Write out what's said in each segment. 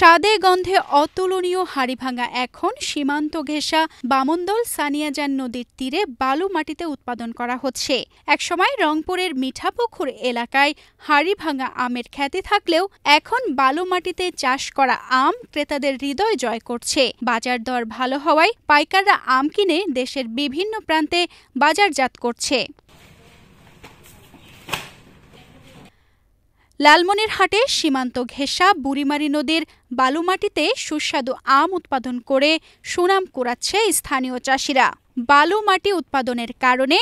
স্বাদে গন্ধে অতুলনীয় হাড়িভাঙা এখন সীমান্ত ঘেঁষা বামনদল সানিয়াজান নদীর তীরে বালু মাটিতে উৎপাদন করা হচ্ছে। একসময় রংপুরের মিঠাপুকুর এলাকায় হাড়িভাঙা আমের খ্যাতি থাকলেও এখন বালু মাটিতে চাষ করা আম ক্রেতাদের হৃদয় জয় করছে। বাজার দর ভালো হওয়ায় পাইকাররা আম কিনে দেশের বিভিন্ন প্রান্তে বাজারজাত করছে। লালমনিরহাটে সীমান্ত ঘেঁষা বুড়িমারি নদীর বালুমাটিতে সুস্বাদু আম উৎপাদন করে সুনাম কুড়াচ্ছে স্থানীয় চাষিরা। বালু মাটি উৎপাদনের কারণে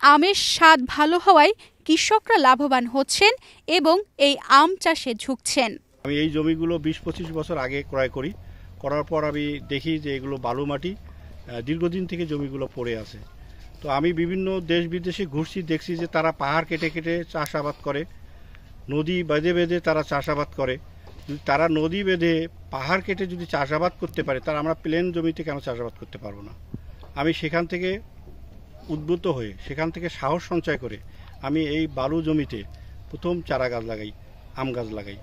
আমের স্বাদ ভালো হওয়ায় কৃষকরা লাভবান হচ্ছেন এবং এই আম চাষে ঝুঁকছেন। আমি এই জমিগুলো ২০-২৫ বছর আগে ক্রয় করার পর আমি দেখি যে এগুলো বালু মাটি, দীর্ঘদিন থেকে জমিগুলো পড়ে আছে। তো আমি বিভিন্ন দেশ বিদেশে ঘুরছি, দেখছি যে তারা পাহাড় কেটে কেটে চাষাবাদ করে, নদী বেঁধে বেঁধে তারা চাষাবাদ করে। যদি তারা নদী বেঁধে পাহাড় কেটে যদি চাষাবাদ করতে পারে, তারা আমরা প্লেন জমিতে কেন চাষাবাদ করতে পারবো না? আমি সেখান থেকে উদ্বুদ্ধ হয়ে, সেখান থেকে সাহস সঞ্চয় করে আমি এই বালু জমিতে প্রথম চারা গাছ লাগাই, আম গাছ লাগাই।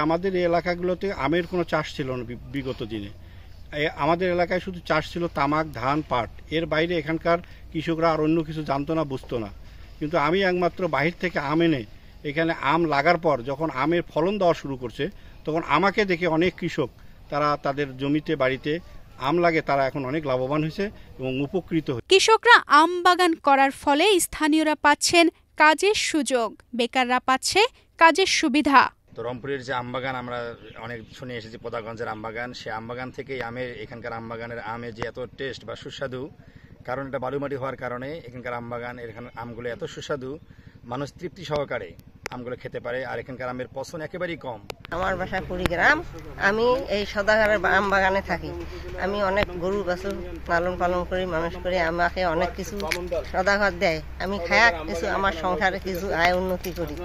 আমাদের এই এলাকাগুলোতে আমের কোনো চাষ ছিল না বিগত দিনে। আমাদের এলাকায় শুধু চাষ ছিল তামাক, ধান, পাট। এর বাইরে এখানকার কৃষকরা আর অন্য কিছু জানতো না, বুঝতো না। কিন্তু আমি একমাত্র বাহির থেকে আম এনে এখানে আম লাগার পর যখন আমের ফলন দেওয়া শুরু করছে, তখন আমাকে দেখে অনেক কৃষক তারা তাদের জমিতে বাড়িতে আম লাগে, তারা এখন অনেক লাভবান হয়েছে এবং উপকৃত হয়েছে। কৃষকরা আম বাগান করার ফলে স্থানীয়রা পাচ্ছেন কাজের সুযোগ, বেকাররা পাচ্ছে কাজের সুবিধা। তো রংপুরের যে আমবাগান আমরা অনেক শুনে এসেছি, পোদাগঞ্জের আমবাগান, সে আমবাগান থেকেই এখানকার আমবাগানের আমের যে এত টেস্ট বা সুস্বাদু, কারণ এটা বালুমাটি হওয়ার কারণে এখানকার এখানে আমগুলো এত সুস্বাদু, মানুষ তৃপ্তি সহকারে আমগুলো খেতে পারে। আর এখানকার আমের পছন্দ একেবারেই কম। আমার বাসা কুড়িগ্রাম। আমি এই সদাগরের আম বাগানে থাকি। আমি অনেক গরু বাছুর লালন পালন করি, মানুষ করি। আমাকে অনেক কিছু সদাগর দেয়, আমি খায়া কিছু আমার সংসারে কিছু আয় উন্নতি করি।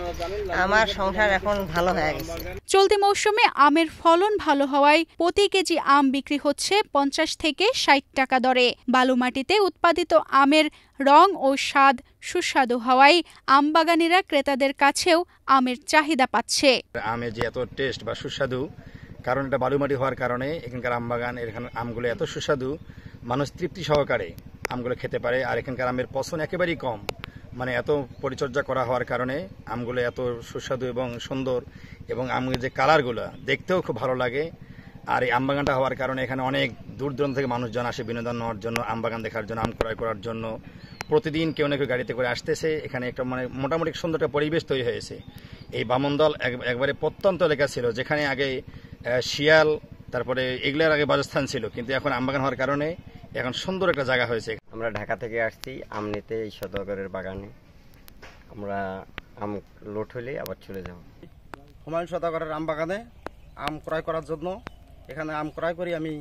আমার সংসার এখন ভালো হয়ে গেছে। চলতি মৌসুমে আমের ফলন ভালো হওয়ায় প্রতি কেজি আম বিক্রি হচ্ছে ৫০ থেকে ৬০ টাকা দরে। বালুমাটিতে উৎপাদিত আমের রং ও স্বাদ সুস্বাদু হওয়ায় আমবাগানীরা ক্রেতাদের কাছেও আমের চাহিদা পাচ্ছে। আমের যে এত টেস্ট বা সুস্বাদু, কারণ এটা বালুমাটি হওয়ার কারণে এখানকার এখানে আমগুলো এত সুস্বাদু, মানুষ তৃপ্তি সহকারে আমগুলো খেতে পারে। আর এখানকার আমের পছন্দ একেবারেই কম, মানে এত পরিচর্যা করা হওয়ার কারণে আমগুলো এত সুস্বাদু এবং সুন্দর, এবং আমের যে কালারগুলো দেখতেও খুব ভালো লাগে। আর এই আমবাগানটা হওয়ার কারণে এখানে অনেক দূর দূরান্ত থেকে মানুষজন আসে বিনোদন নেওয়ার জন্য, আমবাগান দেখার জন্য, আম ক্রয় করার জন্য। প্রতিদিন কেউ না কেউ গাড়িতে করে আসতেছে। এখানে একটা মোটামুটি সুন্দর একটা পরিবেশ তৈরি হয়েছে। এই বামনদল একবারে প্রত্যন্ত এলাকা ছিল, যেখানে আগে শিয়াল, তারপরে এগুলোর আগে বাসস্থান ছিল, কিন্তু এখন আমবাগান হওয়ার কারণে এখন সুন্দর একটা জায়গা হয়েছে। আমরা ঢাকা থেকে আসছি আম নিতে এই সদাগরের বাগানে। আমরা আম লোড হলে আবার চলে যাব। হুমায়ুন সদাগরের আম বাগানে আম ক্রয় করার জন্য এখানে আম ক্রয় করি। আমি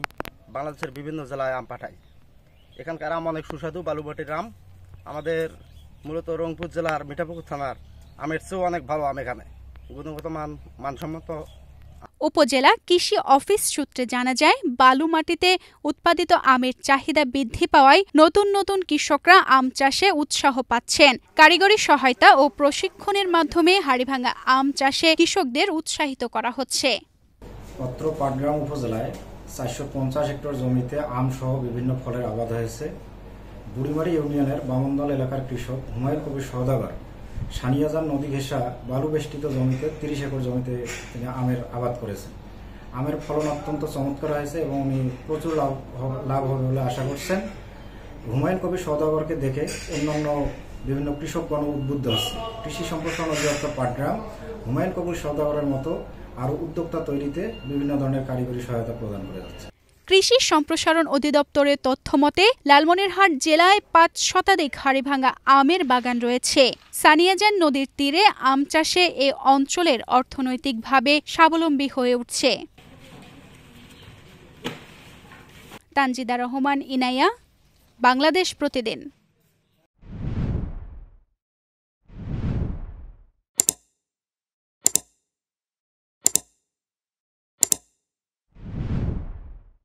বাংলাদেশের বিভিন্ন জেলায় আম পাঠাই। এখানকার আম অনেক সুস্বাদু, বালুমাটির আম। আমাদের মূলত রংপুর জেলার মিঠাপুকুর থানার আমের চেয়েও অনেক ভালো আম এখানে, গুণগত মানসম্মত। উপজেলা কৃষি অফিস সূত্রে জানা যায়, বালু মাটিতে উৎপাদিত আমের চাহিদা বৃদ্ধি পাওয়ায় নতুন নতুন কৃষকরা আম চাষে উৎসাহ পাচ্ছেন। কারিগরি সহায়তা ও প্রশিক্ষণের মাধ্যমে হাড়িভাঙা আম চাষে কৃষকদের উৎসাহিত করা হচ্ছে। অত্র পাটগ্রাম উপজেলায় ৪৫০ হেক্টর জমিতে আম সহ বিভিন্ন ফলের আবাদ হয়েছে। বুড়িমারি ইউনিয়নের বামনদল এলাকার কৃষক হুমায়ুন কবির সওদাগর সানিয়াজান নদী ঘেঁষা বালু বেষ্টিত জমিতে ৩০ একর জমিতে তিনি আমের আবাদ করেছেন। আমের ফলন অত্যন্ত চমৎকার হয়েছে এবং উনি প্রচুর লাভ হবে বলে আশা করছেন। হুমায়ুন কবির সওদাগরকে দেখে অন্যান্য বিভিন্ন কৃষকগণ উদ্বুদ্ধ হচ্ছে। কৃষি সম্প্রসারণ অধিদপ্তর পাটগ্রাম হুমায়ুন কবির সওদাগরের মতো আরও উদ্যোক্তা তৈরিতে বিভিন্ন ধরনের কারিগরি সহায়তা প্রদান করে যাচ্ছে। কৃষি সম্প্রসারণ অধিদপ্তরের তথ্যমতে লালমনিরহাট জেলায় ৫ শতাধিক হাড়িভাঙা আমের বাগান রয়েছে। সানিয়াজান নদীর তীরে আম চাষে এ অঞ্চলের অর্থনৈতিকভাবে স্বাবলম্বী হয়ে উঠছে। তানজিদা রহমান, ইনায়া, বাংলাদেশ প্রতিদিন।